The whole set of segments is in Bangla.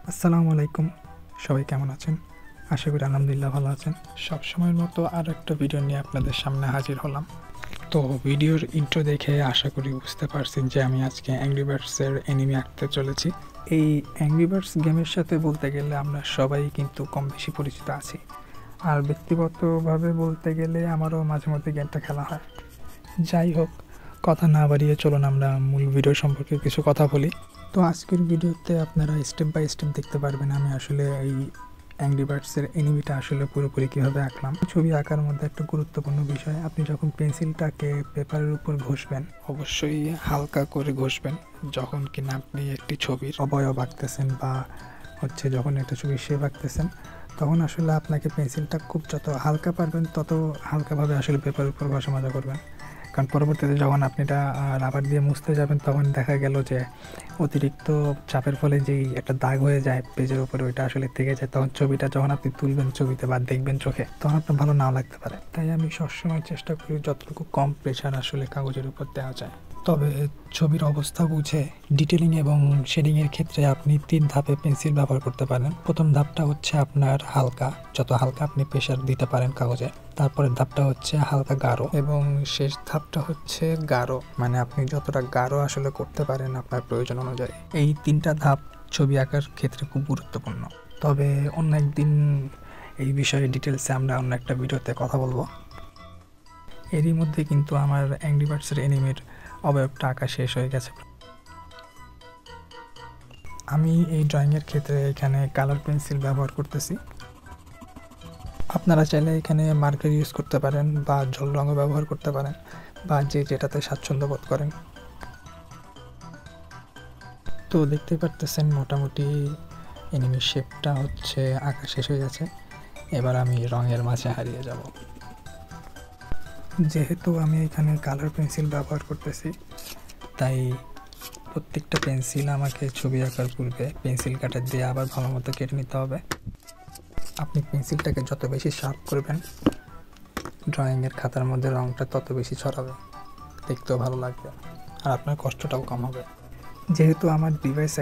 আসসালামু আলাইকুম। সবাই কেমন আছেন? আশা করি আলহামদুলিল্লাহ ভালো আছেন। সবসময়ের মতো আর একটা ভিডিও নিয়ে আপনাদের সামনে হাজির হলাম। তো ভিডিওর ইন্ট্রো দেখে আশা করি বুঝতে পারছেন যে আমি আজকে অ্যাংরি বার্ডসের অ্যানিমে আঁকতে চলেছি। এই অ্যাংরি বার্ডস গেমের সাথে বলতে গেলে আমরা সবাই কিন্তু কম বেশি পরিচিত আছি। আর ব্যক্তিগতভাবে বলতে গেলে আমারও মাঝে মধ্যে গেমটা খেলা হয়। যাই হোক, কথা না বাড়িয়ে চলুন আমরা মূল ভিডিও সম্পর্কে কিছু কথা বলি। তো আজকের ভিডিওতে আপনারা স্টেপ বাই স্টেপ দেখতে পারবেন আমি আসলে এই অ্যাংরি বার্ডসের এনিমিটা আসলে পুরোপুরি কীভাবে আঁকলাম। ছবি আঁকার মধ্যে একটা গুরুত্বপূর্ণ বিষয়, আপনি যখন পেন্সিলটাকে পেপারের উপর ঘষবেন অবশ্যই হালকা করে ঘষবেন। যখন কিনা আপনি একটি ছবির অবয়ব আঁকতেছেন বা যখন একটা ছবির শেপ আঁকতেছেন, তখন আসলে আপনাকে পেন্সিলটা খুব যত হালকা পারবেন তত হালকাভাবে আসলে পেপারের উপর ঘষা মাজা করবেন। কারণ পরবর্তীতে যখন আপনি এটা রাবার দিয়ে মুছতে যাবেন তখন দেখা গেল যে অতিরিক্ত চাপের ফলে যেই একটা দাগ হয়ে যায় পেজের উপরে, ওইটা আসলে থেকে যায়। তখন ছবিটা যখন আপনি তুলবেন ছবিতে বা দেখবেন চোখে, তখন আপনার ভালো নাও লাগতে পারে। তাই আমি সবসময় চেষ্টা করি যতটুকু কম প্রেশার আসলে কাগজের উপর দেওয়া যায়। তবে ছবির অবস্থা বুঝে ডিটেলিং এবং শেডিংয়ের ক্ষেত্রে আপনি 3 ধাপে পেন্সিল ব্যবহার করতে পারেন। প্রথম ধাপটা হচ্ছে আপনার হালকা, যত হালকা আপনি প্রেশার দিতে পারেন কাগজে। তারপরের ধাপটা হচ্ছে হালকা গাঢ় এবং শেষ ধাপটা হচ্ছে গাঢ়, মানে আপনি যতটা গাঢ় আসলে করতে পারেন আপনার প্রয়োজন অনুযায়ী। এই 3টা ধাপ ছবি আঁকার ক্ষেত্রে খুব গুরুত্বপূর্ণ। তবে অন্য একদিন এই বিষয়ে ডিটেলসে আমরা অন্য একটা ভিডিওতে কথা বলবো। এরই মধ্যে কিন্তু আমার অ্যাংরি বার্ডসের এনিমের অবয়বটা আঁকা শেষ হয়ে গেছে। আমি এই ড্রয়িংয়ের ক্ষেত্রে এখানে কালার পেন্সিল ব্যবহার করতেছি। আপনারা চাইলে এখানে মার্কার ইউজ করতে পারেন বা জল রঙও ব্যবহার করতে পারেন, বা যে যেটাতে স্বাচ্ছন্দ্য বোধ করেন। তো দেখতে পারতেছেন মোটামুটি এনিমির শেপটা আঁকা শেষ হয়ে গেছে। এবার আমি রঙের মাঝে হারিয়ে যাব। যেহেতু আমি এখানে কালার পেন্সিল ব্যবহার করতেছি, তাই প্রত্যেকটা পেন্সিল আমাকে ছবি আঁকার পূর্বে পেন্সিল কাটার দিয়ে আবার ভালো মতো কেটে নিতে হবে। আপনি পেন্সিলটাকে যত বেশি শার্প করবেন, ড্রয়িংয়ের খাতার মধ্যে রঙটা তত বেশি ছড়াবে, দেখতেও ভালো লাগবে আর আপনার কষ্টটাও কম হবে। যেহেতু আমার ডিভাইস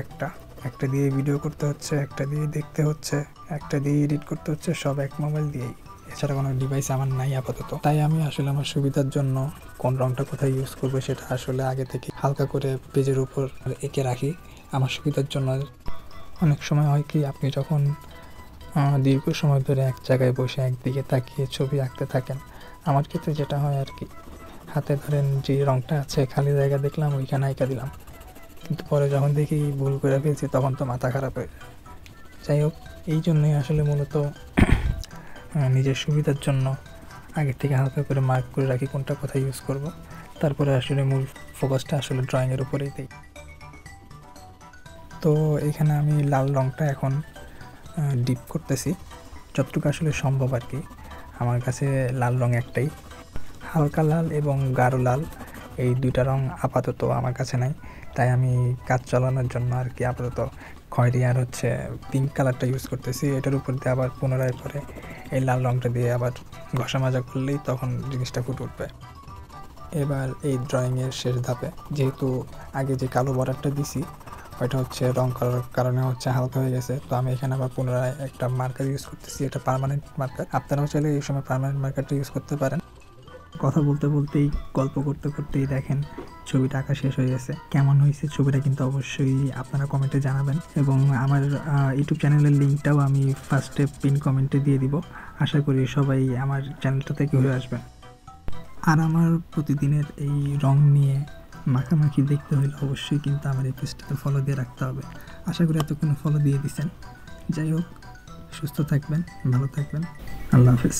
একটা দিয়ে ভিডিও করতে হচ্ছে, একটা দিয়ে দেখতে হচ্ছে, একটা দিয়ে এডিট করতে হচ্ছে, সব এক মোবাইল দিয়েই, এছাড়া কোনো ডিভাইস আমার নাই আপাতত। তাই আমি আসলে আমার সুবিধার জন্য কোন রঙটা কোথায় ইউজ করবো সেটা আসলে আগে থেকে হালকা করে পেজের উপর এঁকে রাখি আমার সুবিধার জন্য। অনেক সময় হয় কি, আপনি যখন দীর্ঘ সময় ধরে এক জায়গায় বসে একদিকে তাকিয়ে ছবি আঁকতে থাকেন, আমার ক্ষেত্রে যেটা হয় আর কি, হাতে ধরেন যে রঙটা আছে খালি জায়গা দেখলাম ওইখানে আঁকা দিলাম, কিন্তু পরে যখন দেখি ভুল করে ফেলছি তখন তো মাথা খারাপ হয়ে যায়। যাই হোক, এই জন্যই আসলে মূলত নিজের সুবিধার জন্য আগে থেকে হালকা করে মার্ক করে রাখি কোনটা কোথায় ইউজ করব। তারপরে আসলে মূল ফোকাসটা আসলে ড্রয়িংয়ের উপরেই দিই। তো এখানে আমি লাল রঙটা এখন ডিপ করতেছি যতটুকু আসলে সম্ভব আর কি। আমার কাছে লাল রঙ একটাই, হালকা লাল এবং গাঢ় লাল, এই 2টা রঙ আপাতত আমার কাছে নাই। তাই আমি কাজ চালানোর জন্য আর কি আপাতত খয়েরি আর পিঙ্ক কালারটা ইউজ করতেছি। এটার উপর দিয়ে আবার পুনরায় পরে এই লাল রঙটা দিয়ে আবার ঘষা মাজা করলেই তখন জিনিসটা ফুটে উঠবে। এবার এই ড্রয়িংয়ের শেষ ধাপে, যেহেতু আগে যে কালো বর্ডারটা দিছি ওইটা রং করার কারণে হালকা হয়ে গেছে, তো আমি এখানে আবার পুনরায় একটা মার্কার ইউজ করতেছি। এটা পার্মানেন্ট মার্কার, আপনারাও চাইলে এই সময় পার্মানেন্ট মার্কারটা ইউজ করতে পারেন। কথা বলতে বলতেই গল্প করতে করতেই দেখেন ছবিটা আঁকা শেষ হয়ে গেছে। কেমন হয়েছে ছবিটা কিন্তু অবশ্যই আপনারা কমেন্টে জানাবেন, এবং আমার ইউটিউব চ্যানেলের লিঙ্কটাও আমি ফার্স্টে পিন কমেন্টে দিয়ে দিব। আশা করি সবাই আমার চ্যানেলটাতে ঘুরে আসবেন। আর আমার প্রতিদিনের এই রং নিয়ে মাখামাখি দেখতে হলে অবশ্যই কিন্তু আমার এই পেজটাতে ফলো দিয়ে রাখতে হবে। আশা করি এতক্ষণ ফলো দিয়ে দিচ্ছেন। যাই হোক, সুস্থ থাকবেন, ভালো থাকবেন, আল্লাহ হাফেজ।